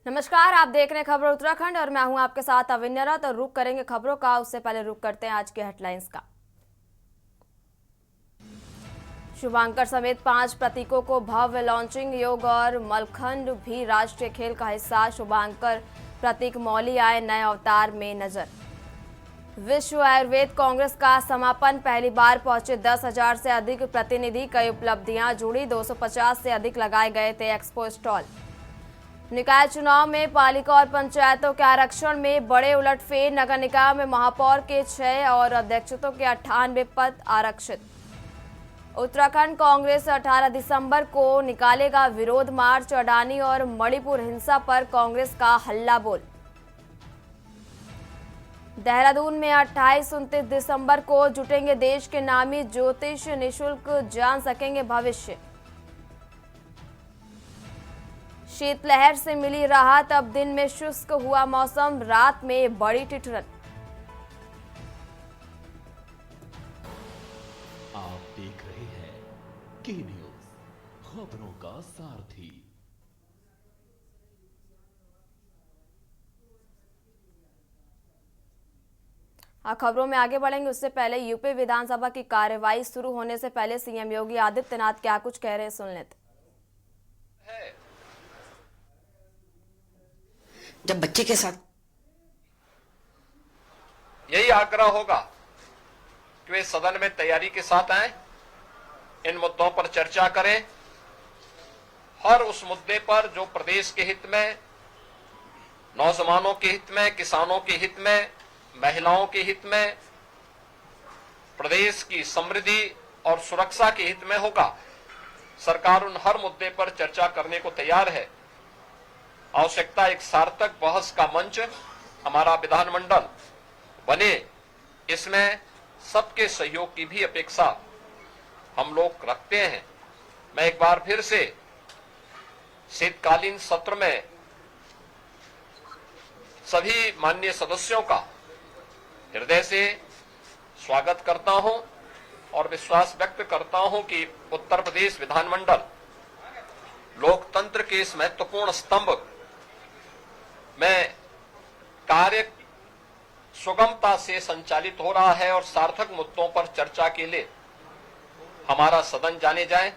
नमस्कार, आप देख रहे हैं खबर उत्तराखंड और मैं हूं आपके साथ अविन्यरा। तो रुक करेंगे खबरों का, उससे पहले रुक करते हैं आज के हेडलाइंस का। शुभांकर समेत 5 प्रतीकों को भव्य लॉन्चिंग। योग और मलखंड भी राष्ट्रीय खेल का हिस्सा। शुभांकर प्रतीक मौली आए नए अवतार में नजर। विश्व आयुर्वेद कांग्रेस का समापन। पहली बार पहुंचे 10,000 से अधिक प्रतिनिधि। कई उपलब्धियां जुड़ी। 250 से अधिक लगाए गए थे एक्सपो स्टॉल। निकाय चुनाव में पालिका और पंचायतों के आरक्षण में बड़े उलटफेर। नगर निकाय में महापौर के 6 और अध्यक्षों के 98 पद आरक्षित। उत्तराखंड कांग्रेस 18 दिसंबर को निकालेगा विरोध मार्च। अडानी और मणिपुर हिंसा पर कांग्रेस का हल्ला बोल। देहरादून में 28-29 दिसंबर को जुटेंगे देश के नामी ज्योतिष। निशुल्क जान सकेंगे भविष्य। शीतलहर से मिली राहत। अब दिन में शुष्क हुआ मौसम, रात में बड़ी ठिठुरन। आप देख रहे हैं के न्यूज, खबरों का सारथी। खबरों में आगे बढ़ेंगे उससे पहले यूपी विधानसभा की कार्यवाही शुरू होने से पहले सीएम योगी आदित्यनाथ क्या कुछ कह रहे हैं, सुन लेते। जब बच्चे के साथ यही आग्रह होगा कि वे सदन में तैयारी के साथ आए, इन मुद्दों पर चर्चा करें। हर उस मुद्दे पर जो प्रदेश के हित में, नौजवानों के हित में, किसानों के हित में, महिलाओं के हित में, प्रदेश की समृद्धि और सुरक्षा के हित में होगा। सरकार उन हर मुद्दे पर चर्चा करने को तैयार है। आवश्यकता एक सार्थक बहस का मंच हमारा विधानमंडल बने, इसमें सबके सहयोग की भी अपेक्षा हम लोग रखते हैं। मैं एक बार फिर से शीतकालीन सत्र में सभी माननीय सदस्यों का हृदय से स्वागत करता हूं और विश्वास व्यक्त करता हूं कि उत्तर प्रदेश विधानमंडल लोकतंत्र के इस महत्वपूर्ण स्तंभ में कार्य सुगमता से संचालित हो रहा है और सार्थक मुद्दों पर चर्चा के लिए हमारा सदन जाने जाए।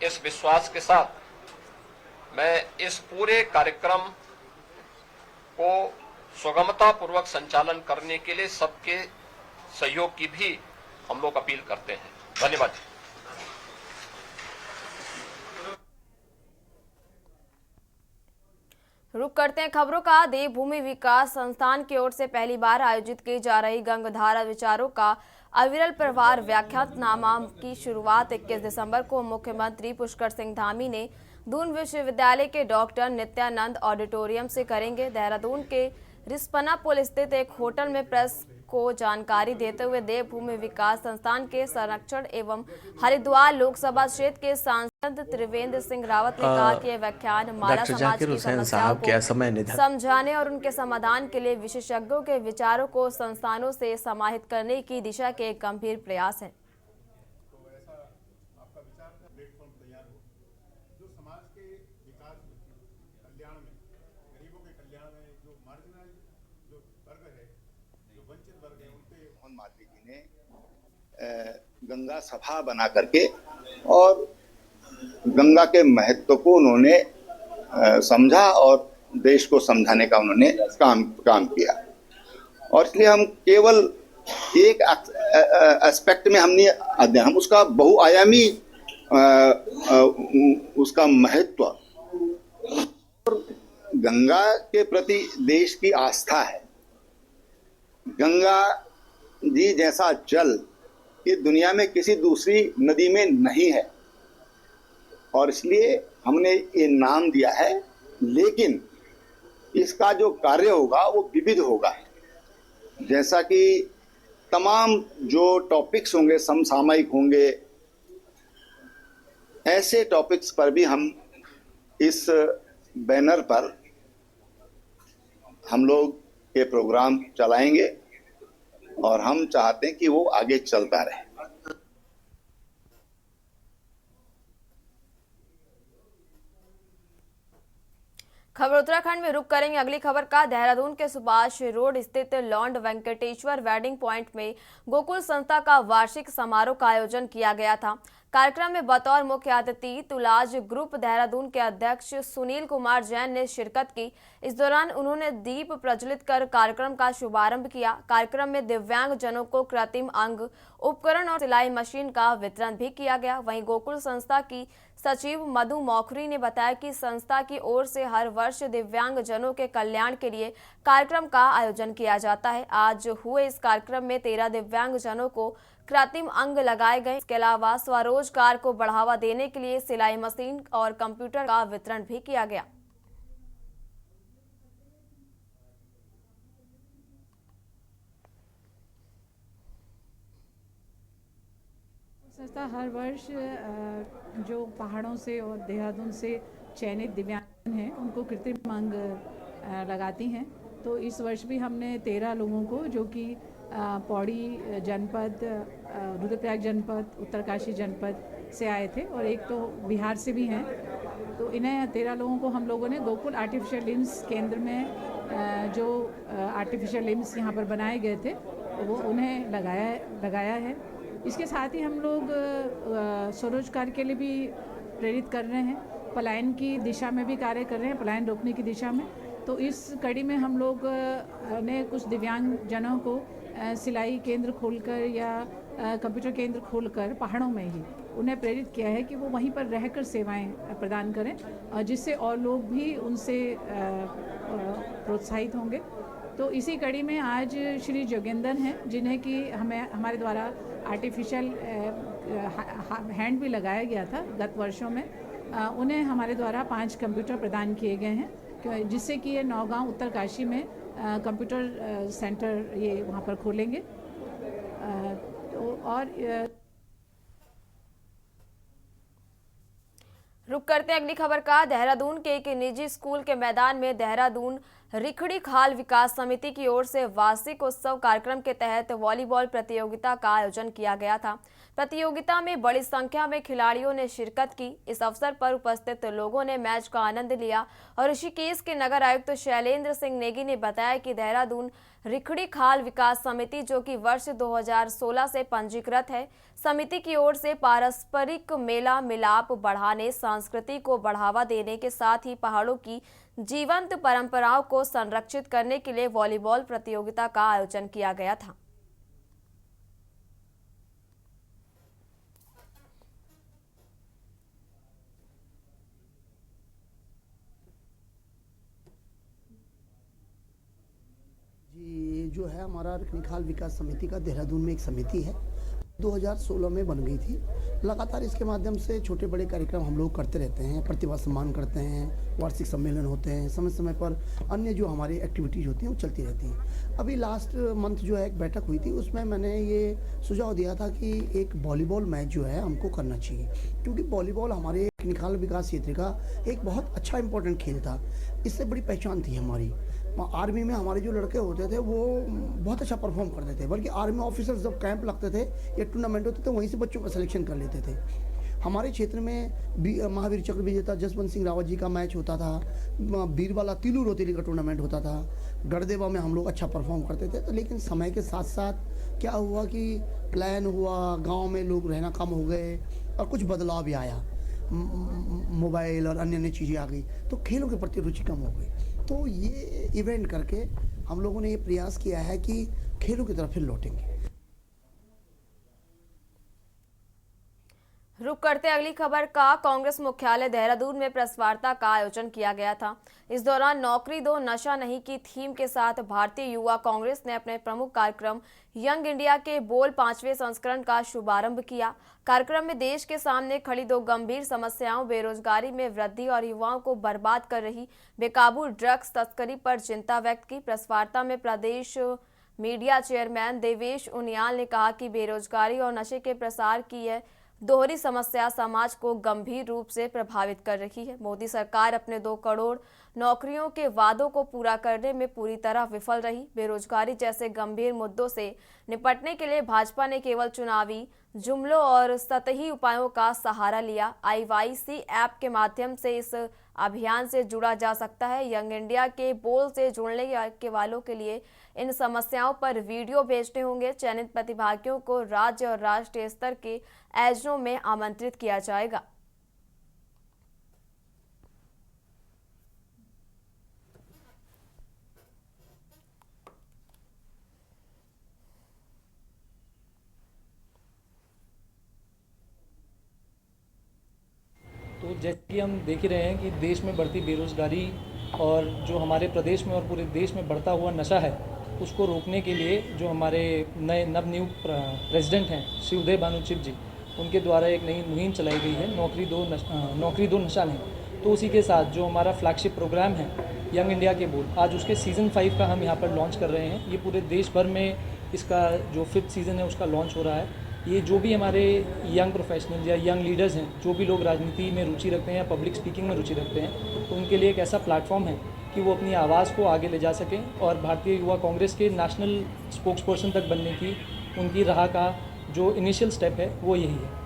इस विश्वास के साथ मैं इस पूरे कार्यक्रम को सुगमता पूर्वक संचालन करने के लिए सबके सहयोग की भी हम लोग अपील करते हैं। धन्यवाद। रुक करते हैं खबरों का। देवभूमि विकास संस्थान की ओर से पहली बार आयोजित की जा रही गंगधारा विचारों का अविरल प्रवाह व्याख्यातनामा की शुरुआत 21 दिसंबर को मुख्यमंत्री पुष्कर सिंह धामी ने दून विश्वविद्यालय के डॉक्टर नित्यानंद ऑडिटोरियम से करेंगे। देहरादून के रिस्पना पुल स्थित एक होटल में प्रेस को जानकारी देते हुए देवभूमि विकास संस्थान के संरक्षण एवं हरिद्वार लोकसभा क्षेत्र के सांसद त्रिवेंद्र सिंह रावत ने कहा कि यह व्याख्यान माला समाज की समस्याओं को समझाने और उनके समाधान के लिए विशेषज्ञों के विचारों को संस्थानों से समाहित करने की दिशा के एक गंभीर प्रयास है। गंगा सभा बना करके और गंगा के महत्व को उन्होंने समझा और देश को समझाने का उन्होंने काम किया। और इसलिए हम केवल एक एस्पेक्ट में हम उसका बहुआयामी उसका महत्व, गंगा के प्रति देश की आस्था है। गंगा जी जैसा जल ये दुनिया में किसी दूसरी नदी में नहीं है और इसलिए हमने ये नाम दिया है। लेकिन इसका जो कार्य होगा वो विविध होगा। जैसा कि तमाम जो टॉपिक्स होंगे समसामयिक होंगे, ऐसे टॉपिक्स पर भी हम इस बैनर पर हम लोग ये प्रोग्राम चलाएंगे और हम चाहते हैं कि वो आगे चलता रहे। खबर उत्तराखंड में रुक करेंगे अगली खबर का। देहरादून के सुभाष रोड स्थित लॉन्ड वेंकटेश्वर वेडिंग पॉइंट में गोकुल संस्था का वार्षिक समारोह का आयोजन किया गया था। कार्यक्रम में बतौर मुख्य अतिथि तुलाज ग्रुप देहरादून के अध्यक्ष सुनील कुमार जैन ने शिरकत की। इस दौरान उन्होंने दीप प्रज्वलित कर कार्यक्रम का शुभारंभ किया। कार्यक्रम में दिव्यांग जनों को कृत्रिम अंग, उपकरण और सिलाई मशीन का वितरण भी किया गया। वहीं गोकुल संस्था की सचिव मधु मौखरी ने बताया कि संस्था की ओर से हर वर्ष दिव्यांग जनों के कल्याण के लिए कार्यक्रम का आयोजन किया जाता है। आज हुए इस कार्यक्रम में 13 दिव्यांग जनों को कृत्रिम अंग लगाए गए। इसके अलावा स्वरोजगार को बढ़ावा देने के लिए सिलाई मशीन और कंप्यूटर का वितरण भी किया गया। संस्था हर वर्ष जो पहाड़ों से और देहरादून से चयनित दिव्यांग हैं उनको कृत्रिम अंग लगाती हैं। तो इस वर्ष भी हमने 13 लोगों को, जो कि पौड़ी जनपद, रुद्रप्रयाग जनपद, उत्तरकाशी जनपद से आए थे और एक तो बिहार से भी हैं, तो इन्हें 13 लोगों को हम लोगों ने गोकुल आर्टिफिशियल लिम्स केंद्र में जो आर्टिफिशियल लिम्स यहाँ पर बनाए गए थे वो उन्हें लगाया है। इसके साथ ही हम लोग स्वरोजगार के लिए भी प्रेरित कर रहे हैं, पलायन की दिशा में भी कार्य कर रहे हैं, पलायन रोकने की दिशा में। तो इस कड़ी में हम लोग ने कुछ दिव्यांग जनों को सिलाई केंद्र खोलकर या कंप्यूटर केंद्र खोलकर पहाड़ों में ही उन्हें प्रेरित किया है कि वो वहीं पर रहकर सेवाएं प्रदान करें, जिससे और लोग भी उनसे प्रोत्साहित होंगे। तो इसी कड़ी में आज श्री जोगेंद्र हैं, जिन्हें कि हमारे द्वारा आर्टिफिशियल हैंड भी लगाया गया था गत वर्षों में। उन्हें हमारे द्वारा 5 कंप्यूटर प्रदान किए गए हैं, जिससे कि ये नौगांव उत्तरकाशी में कंप्यूटर सेंटर ये वहाँ पर खोलेंगे। तो और रुक करते हैं अगली खबर का। देहरादून के एक निजी स्कूल के मैदान में देहरादून रिखड़ी खाल विकास समिति की ओर से वार्षिक उत्सव कार्यक्रम के तहत वॉलीबॉल प्रतियोगिता का आयोजन किया गया था। प्रतियोगिता में बड़ी संख्या में खिलाड़ियों ने शिरकत की। इस अवसर पर उपस्थित लोगों ने मैच का आनंद लिया और ऋषिकेश के नगर आयुक्त शैलेंद्र सिंह नेगी ने बताया कि देहरादून रिखड़ी खाल विकास समिति, जो कि वर्ष 2016 से पंजीकृत है, समिति की ओर से पारस्परिक मेला मिलाप बढ़ाने, संस्कृति को बढ़ावा देने के साथ ही पहाड़ों की जीवंत परंपराओं को संरक्षित करने के लिए वॉलीबॉल प्रतियोगिता का आयोजन किया गया था। ये जो है हमारा रिखड़ी खाल विकास समिति का देहरादून में एक समिति है, 2016 में बन गई थी। लगातार इसके माध्यम से छोटे बड़े कार्यक्रम हम लोग करते रहते हैं, प्रतिभा सम्मान करते हैं, वार्षिक सम्मेलन होते हैं, समय समय पर अन्य जो हमारी एक्टिविटीज़ होती हैं वो चलती रहती हैं। अभी लास्ट मंथ जो है एक बैठक हुई थी, उसमें मैंने ये सुझाव दिया था कि एक वॉलीबॉल मैच जो है हमको करना चाहिए, क्योंकि वॉलीबॉल हमारे रिखड़ी खाल विकास क्षेत्र का एक बहुत अच्छा इंपॉर्टेंट खेल था। इससे बड़ी पहचान थी हमारी। आर्मी में हमारे जो लड़के होते थे वो बहुत अच्छा परफॉर्म करते थे, बल्कि आर्मी ऑफिसर्स जब कैंप लगते थे या टूर्नामेंट होते थे वहीं से बच्चों का सिलेक्शन कर लेते थे। हमारे क्षेत्र में महावीर चक्र विजेता जसवंत सिंह रावत जी का मैच होता था, बीरवाला तिलू रोतेली का टूर्नामेंट होता था, गढ़देवा में हम लोग अच्छा परफॉर्म करते थे। तो लेकिन समय के साथ साथ क्या हुआ कि प्लान हुआ, गाँव में लोग रहना कम हो गए और कुछ बदलाव भी आया, मोबाइल और अन्य चीज़ें आ गई, तो खेलों के प्रति रुचि कम हो गई। तो ये इवेंट करके हम लोगों ने ये प्रयास किया है कि खेलों की तरफ फिर लौटेंगे। रुक करते अगली खबर का। कांग्रेस मुख्यालय देहरादून में प्रेस वार्ता का आयोजन किया गया था। इस दौरान नौकरी दो नशा नहीं की थीम के साथ भारतीय युवा कांग्रेस ने अपने प्रमुख कार्यक्रम यंग इंडिया के बोल 5वें संस्करण का शुभारंभ किया। कार्यक्रम में देश के सामने खड़ी 2 गंभीर समस्याओं, बेरोजगारी में वृद्धि और युवाओं को बर्बाद कर रही बेकाबू ड्रग्स तस्करी पर चिंता व्यक्त की। प्रेस वार्ता में प्रदेश मीडिया चेयरमैन देवेश उनियाल ने कहा कि बेरोजगारी और नशे के प्रसार की यह दोहरी समस्या समाज को गंभीर रूप से प्रभावित कर रही है। मोदी सरकार अपने 2 करोड़ नौकरियों के वादों को पूरा करने में पूरी तरह विफल रही। बेरोजगारी जैसे गंभीर मुद्दों से निपटने के लिए भाजपा ने केवल चुनावी जुमलों और सतही उपायों का सहारा लिया। IYC ऐप के माध्यम से इस अभियान से जुड़ा जा सकता है। यंग इंडिया के बोल से जुड़ने के वालों के लिए इन समस्याओं पर वीडियो भेजने होंगे। चयनित प्रतिभागियों को राज्य और राष्ट्रीय स्तर के आयोजनों में आमंत्रित किया जाएगा। तो जैसे कि हम देख ही रहे हैं कि देश में बढ़ती बेरोज़गारी और जो हमारे प्रदेश में और पूरे देश में बढ़ता हुआ नशा है, उसको रोकने के लिए जो हमारे नए नवनियुक्त प्रेसिडेंट हैं श्री उदय भानु चिप जी, उनके द्वारा एक नई मुहिम चलाई गई है, नौकरी दो नशा नहीं। तो उसी के साथ जो हमारा फ्लैगशिप प्रोग्राम है यंग इंडिया के बोल, आज उसके सीज़न 5 का हम यहाँ पर लॉन्च कर रहे हैं। ये पूरे देश भर में इसका जो 5th सीज़न है उसका लॉन्च हो रहा है। ये जो भी हमारे यंग प्रोफेशनल या यंग लीडर्स हैं, जो भी लोग राजनीति में रुचि रखते हैं या पब्लिक स्पीकिंग में रुचि रखते हैं, तो उनके लिए एक ऐसा प्लेटफॉर्म है कि वो अपनी आवाज़ को आगे ले जा सकें और भारतीय युवा कांग्रेस के नेशनल स्पोक्सपर्सन तक बनने की उनकी राह का जो इनिशियल स्टेप है वो यही है।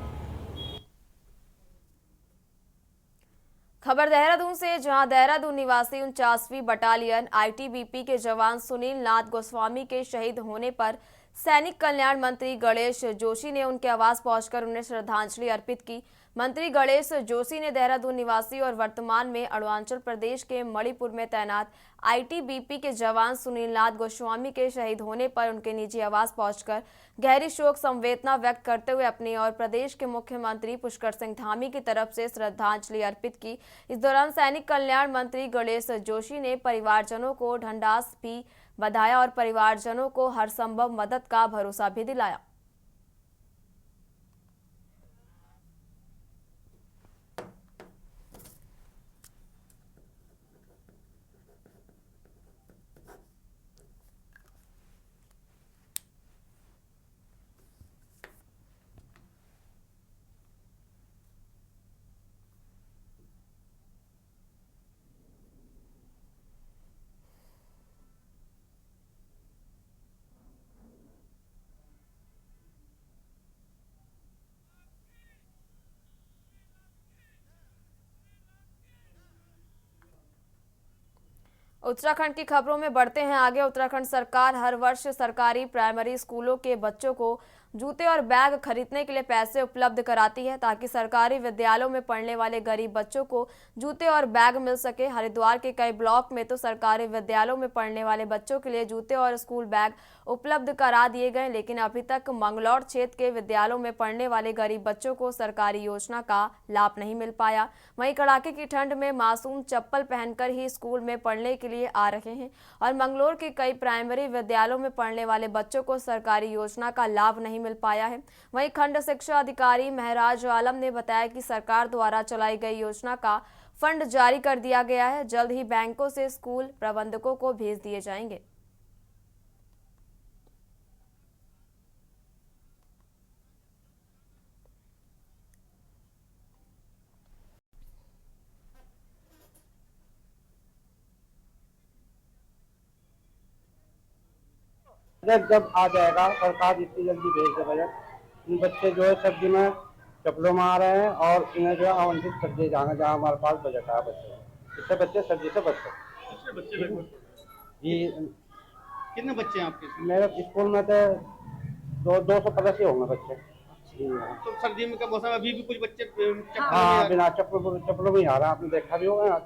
खबर देहरादून से, जहां देहरादून निवासी 49वीं बटालियन आईटीबीपी के जवान सुनील नाथ गोस्वामी के शहीद होने पर सैनिक कल्याण मंत्री गणेश जोशी ने उनके आवास पहुंचकर उन्हें श्रद्धांजलि अर्पित की। मंत्री गणेश जोशी ने देहरादून निवासी और वर्तमान में अरुणाचल प्रदेश के मणिपुर में तैनात आईटीबीपी के जवान सुनील नाथ गोस्वामी के शहीद होने पर उनके निजी आवास पहुंचकर गहरी शोक संवेदना व्यक्त करते हुए अपनी और प्रदेश के मुख्यमंत्री पुष्कर सिंह धामी की तरफ से श्रद्धांजलि अर्पित की। इस दौरान सैनिक कल्याण मंत्री गणेश जोशी ने परिवारजनों को ढंढास भी बधाया और परिवारजनों को हर संभव मदद का भरोसा भी दिलाया। उत्तराखंड की खबरों में बढ़ते हैं आगे। उत्तराखंड सरकार हर वर्ष सरकारी प्राइमरी स्कूलों के बच्चों को जूते और बैग खरीदने के लिए पैसे उपलब्ध कराती है ताकि सरकारी विद्यालयों में पढ़ने वाले गरीब बच्चों को जूते और बैग मिल सके। हरिद्वार के कई ब्लॉक में तो सरकारी विद्यालयों में पढ़ने वाले बच्चों के लिए जूते और स्कूल बैग उपलब्ध करा दिए गए, लेकिन अभी तक मंगलौर क्षेत्र के विद्यालयों में पढ़ने वाले गरीब बच्चों को सरकारी योजना का लाभ नहीं मिल पाया। वहीं कड़ाके की ठंड में मासूम चप्पल पहनकर ही स्कूल में पढ़ने के लिए आ रहे हैं और मंगलौर के कई प्राइमरी विद्यालयों में पढ़ने वाले बच्चों को सरकारी योजना का लाभ नहीं मिल पाया है। वहीं खंड शिक्षा अधिकारी महराज आलम ने बताया कि सरकार द्वारा चलाई गई योजना का फंड जारी कर दिया गया है, जल्द ही बैंकों से स्कूल प्रबंधकों को भेज दिए जाएंगे। बजट जब आ जाएगा, सरकार जितनी जल्दी भेज दे बजट, इन बच्चे जो है सब्जी में चप्पलों में आ रहे हैं और इन्हें जो है आवंटित कर दिए जाएंगे जहाँ हमारे पास बजट आया बच्चे, इससे बच्चे सब्जी से बच सकते। जी कितने बच्चे हैं आपके? मेरे स्कूल में तो 250 ही होंगे बच्चे। जी हाँ। तो सर्दी में का मौसम, अभी भी कुछ बच्चे हाँ बिना चप्पलों में ही आ रहा है, आपने देखा भी होगा।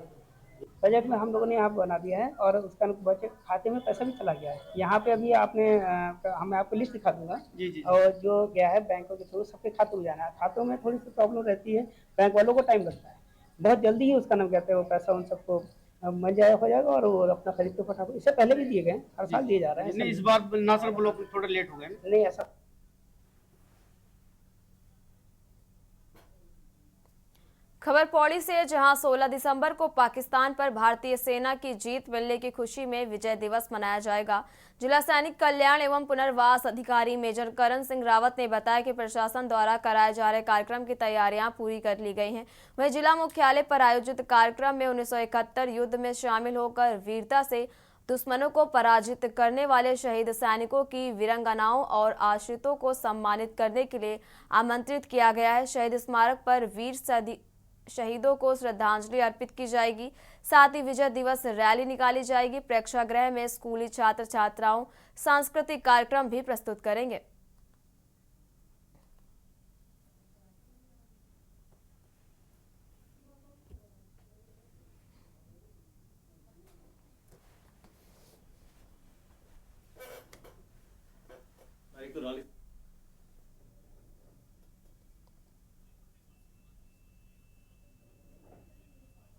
बजट में हम लोगों ने यहाँ बना दिया है और उसका बजट खाते में पैसा भी चला गया है। यहाँ पे अभी आपने मैं आपको लिस्ट दिखा दूंगा जी। और जो गया है बैंकों के थ्रू सबके खातों में जाना है। खातों में थोड़ी सी प्रॉब्लम रहती है, बैंक वालों को टाइम लगता है, बहुत जल्दी ही उसका नाम कहते हैं वो पैसा उन सबको मिल जाए हो जाएगा और वो अपना खरीद के फटाफट, इससे पहले भी दिए गए, हर साल दिए जा रहे हैं। इस बार नासर ब्लॉक थोड़ा लेट हो गए। नहीं ऐसा खबर पौड़ी से, जहां 16 दिसंबर को पाकिस्तान पर भारतीय सेना की जीत मिलने की खुशी में विजय दिवस मनाया जाएगा। जिला सैनिक कल्याण एवं पुनर्वास अधिकारी मेजर करण सिंह रावत ने बताया कि प्रशासन द्वारा कराए जा रहे कार्यक्रम की तैयारियां पूरी कर ली गई हैं। वहीं जिला मुख्यालय पर आयोजित कार्यक्रम में 1971 युद्ध में शामिल होकर वीरता से दुश्मनों को पराजित करने वाले शहीद सैनिकों की वीरांगनाओं और आश्रितों को सम्मानित करने के लिए आमंत्रित किया गया है। शहीद स्मारक पर शहीदों को श्रद्धांजलि अर्पित की जाएगी। साथ ही विजय दिवस रैली निकाली जाएगी। प्रेक्षागृह में स्कूली छात्र छात्राओं सांस्कृतिक कार्यक्रम भी प्रस्तुत करेंगे।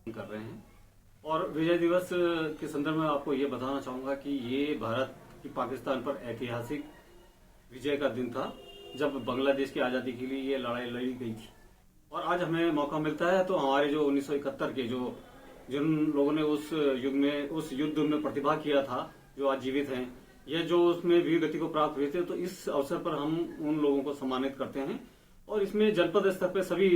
कर रहे हैं और विजय दिवस के संदर्भ में आपको ये बताना चाहूंगा कि ये भारत की पाकिस्तान पर ऐतिहासिक विजय का दिन था, जब बांग्लादेश की आज़ादी के लिए ये लड़ाई लड़ी गई थी। और आज हमें मौका मिलता है तो हमारे जो 1971 के जिन लोगों ने उस युद्ध में प्रतिभाग किया था, जो आज जीवित हैं, ये जो उसमें वीर गति को प्राप्त हुए थे, तो इस अवसर पर हम उन लोगों को सम्मानित करते हैं। और इसमें जनपद स्तर पर सभी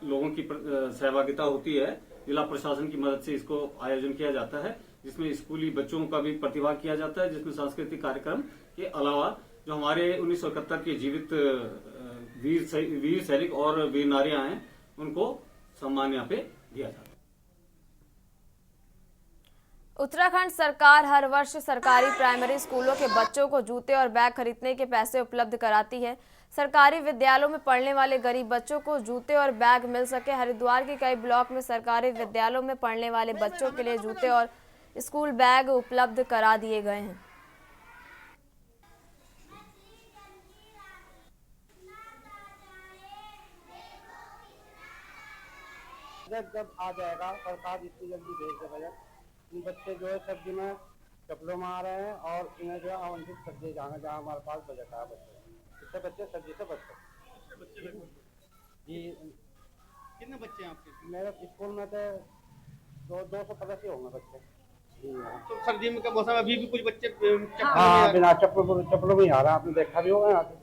लोगों की सहभागिता होती है। जिला प्रशासन की मदद से इसको आयोजन किया जाता है, जिसमें स्कूली बच्चों का भी प्रतिभाग किया जाता है, जिसमें सांस्कृतिक कार्यक्रम के अलावा जो हमारे 1971 के जीवित वीर सैनिक और वीर नारियां हैं, उनको सम्मान यहाँ पे दिया जाता है। उत्तराखंड सरकार हर वर्ष सरकारी प्राइमरी स्कूलों के बच्चों को जूते और बैग खरीदने के पैसे उपलब्ध कराती है। सरकारी विद्यालयों में पढ़ने वाले गरीब बच्चों को जूते और बैग मिल सके। हरिद्वार के कई ब्लॉक में सरकारी विद्यालयों में पढ़ने वाले बच्चों के लिए जूते और स्कूल बैग उपलब्ध करा दिए गए हैं। जब आ जाएगा सरकार इतनी जल्दी भेज दे बजट, बच्चे जो है सर्दी में चप्पलों में आ रहे हैं और इन्हें जो है आवंटित कर दिए जाएंगे जहाँ हमारे पास बजट है बच्चे, इससे बच्चे सर्दी से बच सकते। जी कितने बच्चे हैं आपके? मेरे स्कूल में तो 250 होंगे बच्चे। जी हाँ। तो सर्दी में का मौसम, अभी भी कुछ बच्चे हाँ बिना चप्पलों में ही आ रहा है, आपने देखा भी होगा यहाँ पे।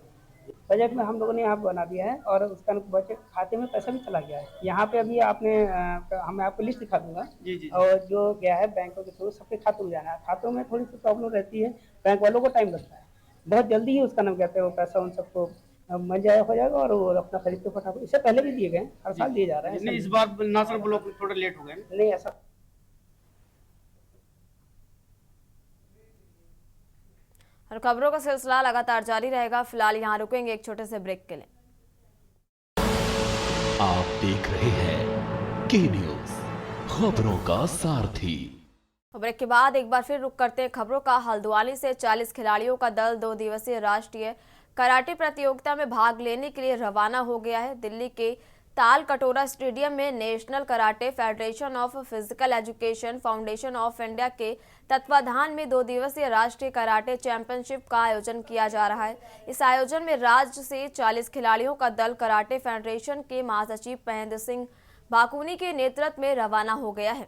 बजट में हम लोगों ने यहाँ बना दिया है और उसका बजट खाते में पैसा भी चला गया है। यहाँ पे अभी आपने मैं आपको लिस्ट दिखा दूंगा। जी। और जो गया है बैंकों के थ्रू सबके खातों में जाना है। खातों में थोड़ी सी प्रॉब्लम रहती है, बैंक वालों को टाइम लगता है, बहुत जल्दी ही उसका नाम कहते हैं वो पैसा उन सबको मिल जाए हो जाएगा और वो अपना खरीद तो फटाफट। इससे पहले भी दिए गए, हर साल दिए जा रहे हैं। इस बार नासर ब्लॉक थोड़ा लेट हो गए। नहीं ऐसा और खबरों का सिलसिला लगातार जारी रहेगा। फिलहाल यहाँ रुकेंगे एक छोटे से ब्रेक के लिए। आप देख रहे हैं के न्यूज, खबरों का सारथी। ब्रेक के बाद एक बार फिर रुक करते हैं खबरों का। हल्द्वानी से 40 खिलाड़ियों का दल 2 दिवसीय राष्ट्रीय कराटे प्रतियोगिता में भाग लेने के लिए रवाना हो गया है। दिल्ली के ताल कटोरा स्टेडियम में national karate federation of physical education foundation of India के तत्वाधान में 2 दिवसीय राष्ट्रीय कराटे चैंपियनशिप का आयोजन किया जा रहा है। इस आयोजन में राज्य से 40 खिलाड़ियों का दल कराटे फेडरेशन के महासचिव महेंद्र सिंह भाकुनी के नेतृत्व में रवाना हो गया है।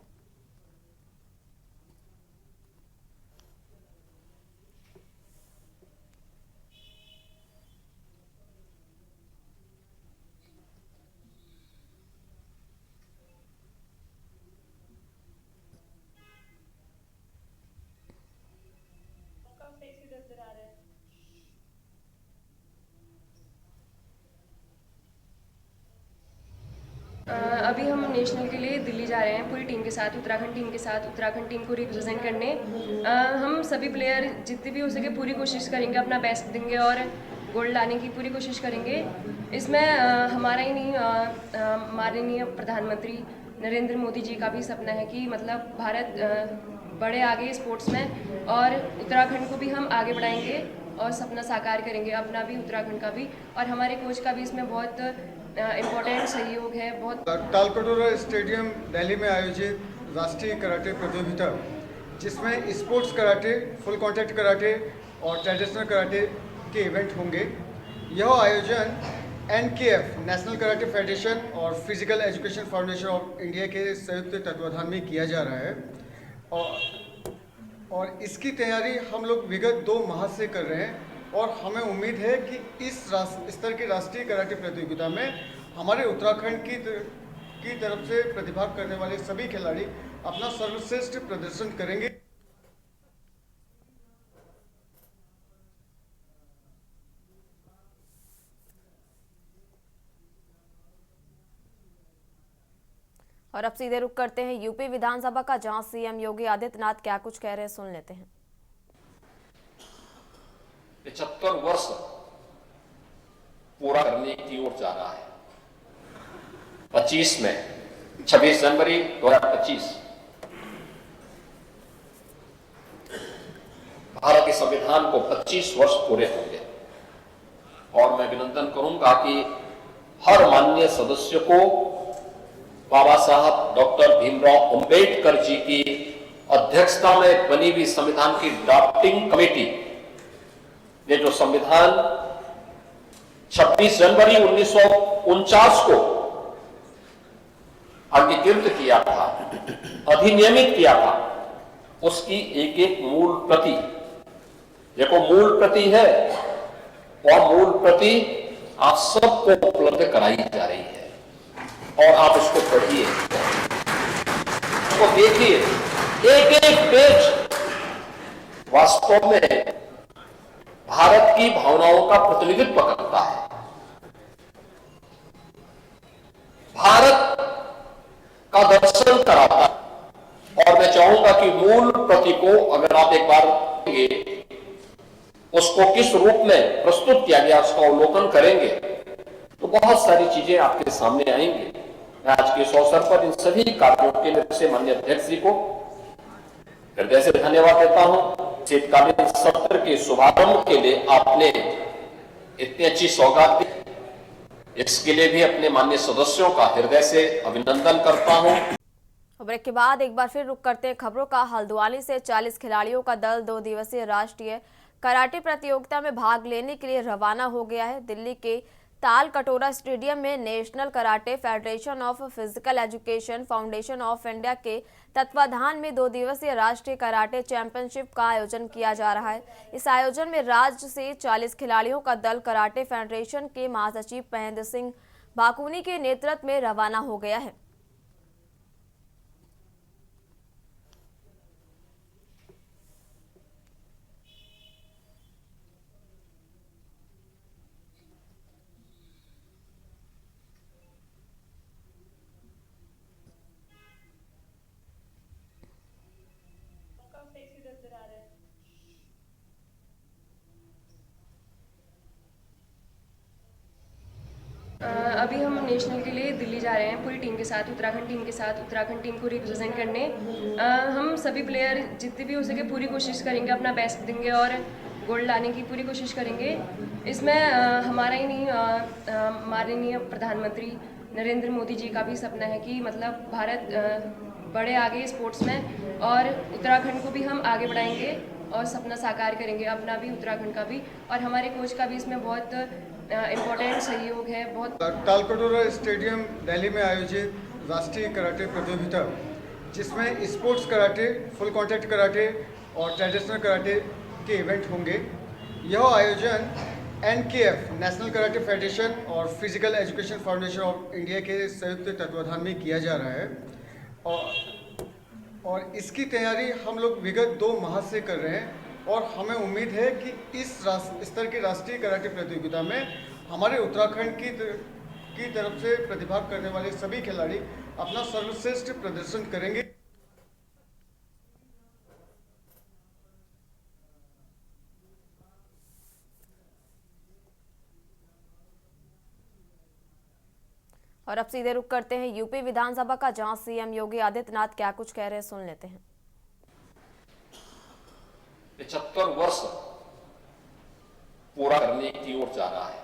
अभी हम नेशनल के लिए दिल्ली जा रहे हैं पूरी टीम के साथ, उत्तराखंड टीम के साथ, उत्तराखंड टीम को रिप्रेजेंट करने। हम सभी प्लेयर जितनी भी हो सके पूरी कोशिश करेंगे, अपना बेस्ट देंगे और गोल्ड लाने की पूरी कोशिश करेंगे। इसमें हमारा ही नहीं, माननीय प्रधानमंत्री नरेंद्र मोदी जी का भी सपना है कि मतलब भारत बढ़े आगे स्पोर्ट्स में, और उत्तराखंड को भी हम आगे बढ़ाएंगे और सपना साकार करेंगे, अपना भी उत्तराखंड का भी। और हमारे कोच का भी इसमें बहुत इम्पोर्टेंट सहयोग है। बहुत तालकटोरा स्टेडियम दिल्ली में आयोजित राष्ट्रीय कराटे प्रतियोगिता, जिसमें sports karate, full contact karate और ट्रेडिशनल कराटे के इवेंट होंगे। यह आयोजन NKF नेशनल कराटे फेडरेशन और physical education foundation of India के संयुक्त तत्वाधान में किया जा रहा है और इसकी तैयारी हम लोग विगत 2 माह से कर रहे हैं और हमें उम्मीद है कि इस स्तर की राष्ट्रीय कराटे प्रतियोगिता में हमारे उत्तराखंड की तरफ से प्रतिभाग करने वाले सभी खिलाड़ी अपना सर्वश्रेष्ठ प्रदर्शन करेंगे। और अब सीधे रुख करते हैं यूपी विधानसभा का, जहां सीएम योगी आदित्यनाथ क्या कुछ कह रहे हैं, सुन लेते हैं। 75 वर्ष पूरा करने की ओर जा रहा है। 26 जनवरी 2025 भारत के संविधान को 25 वर्ष पूरे होंगे और मैं अभिनंदन करूंगा कि हर माननीय सदस्य को बाबा साहब डॉक्टर भीमराव अंबेडकर जी की अध्यक्षता में बनी हुई संविधान की ड्राफ्टिंग कमेटी ने जो संविधान 26 जनवरी 1949 को अंगीकृत किया था, अधिनियमित किया था, उसकी एक एक मूल प्रति, देखो मूल प्रति है और मूल प्रति आप सबको उपलब्ध कराई जा रही है और आप इसको पढ़िए, इसको देखिए। एक एक पेज वास्तव में भारत की भावनाओं का प्रतिनिधित्व करता है। भारत का दर्शन कराता है और मैं चाहूंगा कि मूल प्रति को अगर आप एक बार उसको किस रूप में प्रस्तुत किया गया उसका अवलोकन करेंगे तो बहुत सारी चीजें आपके सामने आएंगी। मैं आज के इस अवसर पर इन सभी कार्यों के लिए से माननीय अध्यक्ष जी को हृदय से धन्यवाद देता हूं। शीतकालीन सत्र के शुभारंभ के लिए आपने इतनी अच्छी सौगात दी, इसके लिए भी अपने माननीय सदस्यों का हृदय से अभिनंदन करता हूं। ब्रेक के बाद एक बार फिर रुक करते हैं खबरों का। हल्द्वानी से 40 खिलाड़ियों का दल 2 दिवसीय राष्ट्रीय कराटे प्रतियोगिता में भाग लेने के लिए रवाना हो गया है। दिल्ली के ताल कटोरा स्टेडियम में national karate federation of physical education foundation of India के तत्वाधान में 2 दिवसीय राष्ट्रीय कराटे चैंपियनशिप का आयोजन किया जा रहा है। इस आयोजन में राज्य से 40 खिलाड़ियों का दल कराटे फेडरेशन के महासचिव महेंद्र सिंह भाकुनी के नेतृत्व में रवाना हो गया है। अभी हम नेशनल के लिए दिल्ली जा रहे हैं पूरी टीम के साथ, उत्तराखंड टीम के साथ, उत्तराखंड टीम को रिप्रेजेंट करने। हम सभी प्लेयर जितनी भी हो सके पूरी कोशिश करेंगे, अपना बेस्ट देंगे और गोल्ड लाने की पूरी कोशिश करेंगे। इसमें हमारा ही नहीं, माननीय प्रधानमंत्री नरेंद्र मोदी जी का भी सपना है कि मतलब भारत बढ़े आगे स्पोर्ट्स में और उत्तराखंड को भी हम आगे बढ़ाएंगे और सपना साकार करेंगे, अपना भी उत्तराखंड का भी। और हमारे कोच का भी इसमें बहुत इम्पोर्टेंट सहयोग है। बहुत तालकटोरा स्टेडियम दिल्ली में आयोजित राष्ट्रीय कराटे प्रतियोगिता, जिसमें sports karate, full contact karate और ट्रेडिशनल कराटे के इवेंट होंगे। यह आयोजन NKF नेशनल कराटे फेडरेशन और physical education foundation of India के संयुक्त तत्वाधान में किया जा रहा है और इसकी तैयारी हम लोग विगत 2 माह से कर रहे हैं और हमें उम्मीद है कि इस स्तर की राष्ट्रीय कराटे प्रतियोगिता में हमारे उत्तराखंड की तरफ से प्रतिभाग करने वाले सभी खिलाड़ी अपना सर्वश्रेष्ठ प्रदर्शन करेंगे। और अब सीधे रुख करते हैं यूपी विधानसभा का, जहां सीएम योगी आदित्यनाथ क्या कुछ कह रहे हैं, सुन लेते हैं। 75 वर्ष पूरा करने की ओर जा रहा है।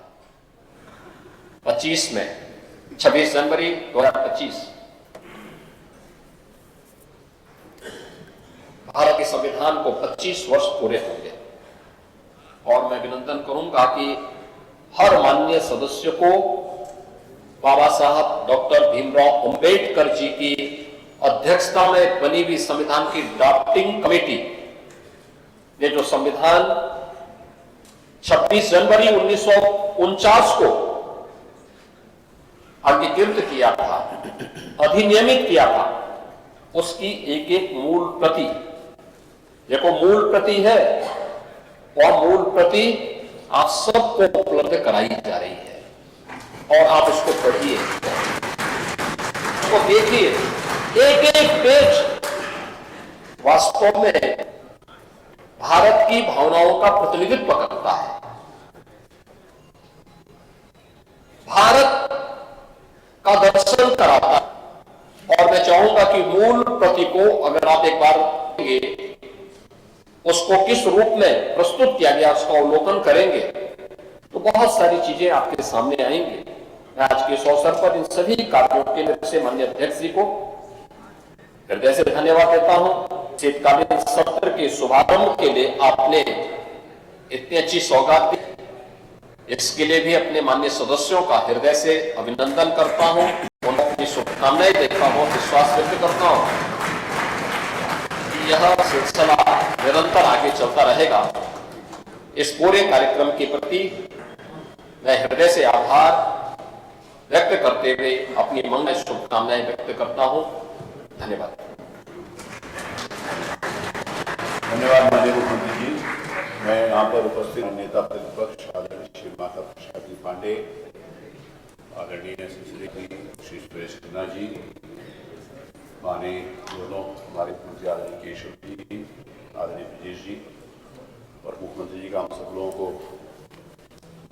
26 जनवरी 2025 भारत के संविधान को 25 वर्ष पूरे होंगे और मैं अभिनंदन करूंगा कि हर माननीय सदस्य को बाबा साहब डॉक्टर भीमराव अंबेडकर जी की अध्यक्षता में बनी हुई संविधान की ड्राफ्टिंग कमेटी ने जो संविधान 26 जनवरी 1949 को अंगीकृत किया था, अधिनियमित किया था, उसकी एक एक मूल प्रति, देखो मूल प्रति है और मूल प्रति आप सबको उपलब्ध कराई जा रही है और आप इसको पढ़िए, इसको देखिए। एक एक पेज वास्तव में भारत की भावनाओं का प्रतिनिधित्व करता है। भारत का दर्शन कराता है। और मैं चाहूंगा कि मूल प्रति को अगर आप एक बार देखेंगे, उसको किस रूप में प्रस्तुत किया गया उसका अवलोकन करेंगे तो बहुत सारी चीजें आपके सामने आएंगी। मैं आज के इस अवसर पर इन सभी कार्यों के लिए से माननीय अध्यक्ष जी को हृदय से धन्यवाद देता हूं। शीतकालीन सत्र के शुभारंभ के लिए आपने इतनी अच्छी सौगात दी, इसके लिए भी अपने माननीय सदस्यों का हृदय से अभिनंदन करता हूं, उनकी शुभकामनाएं देता हूं, विश्वास व्यक्त करता हूं कि यह सिलसिला निरंतर आगे चलता रहेगा। इस पूरे कार्यक्रम के प्रति मैं हृदय से आभार व्यक्त करते हुए अपनी मंगल शुभकामनाएं व्यक्त करता हूं। धन्यवाद। धन्यवाद माननीय मुख्यमंत्री जी। मैं यहाँ पर उपस्थित नेता प्रतिपक्ष आदरणीय श्री माता प्रसाद जी पांडे, आदरणीय श्री सुरेश खन्ना जी, माननीय दोनों हमारे मुख्यमंत्री आदरणीय केशव जी, आदरणीय ब्रजेश जी और मुख्यमंत्री जी का हम सब लोगों को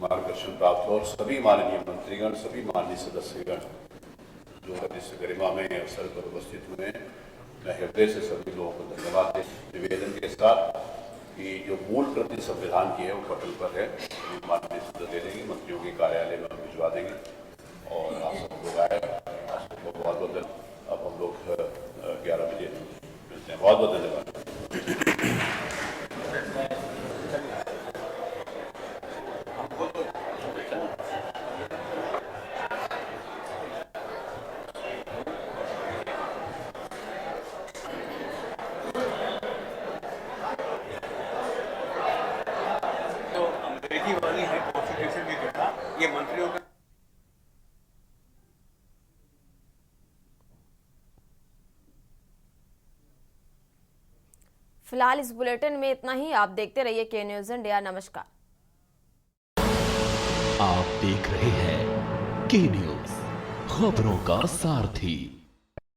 मार्गदर्शन प्राप्त हो और सभी माननीय मंत्रीगण, सभी माननीय सदस्यगण जो इस गरिमा में अवसर पर उपस्थित हुए हैं, मैं हृदय से सभी लोगों को धन्यवाद दे निवेदन के साथ कि जो मूल प्रति संविधान की है वो पटल पर है, माननीय सदस्य दे देंगे, मंत्रियों के कार्यालय में हम भिजवा देंगे और आप सब लोग आए। आप सबको बहुत बहुत अब हम लोग 11 बजे मिलते हैं। बहुत बहुत धन्यवाद। ये मंत्रियों का फिलहाल इस बुलेटिन में इतना ही। आप देखते रहिए के न्यूज़ इंडिया। नमस्कार। आप देख रहे हैं के न्यूज़, खबरों का सारथी।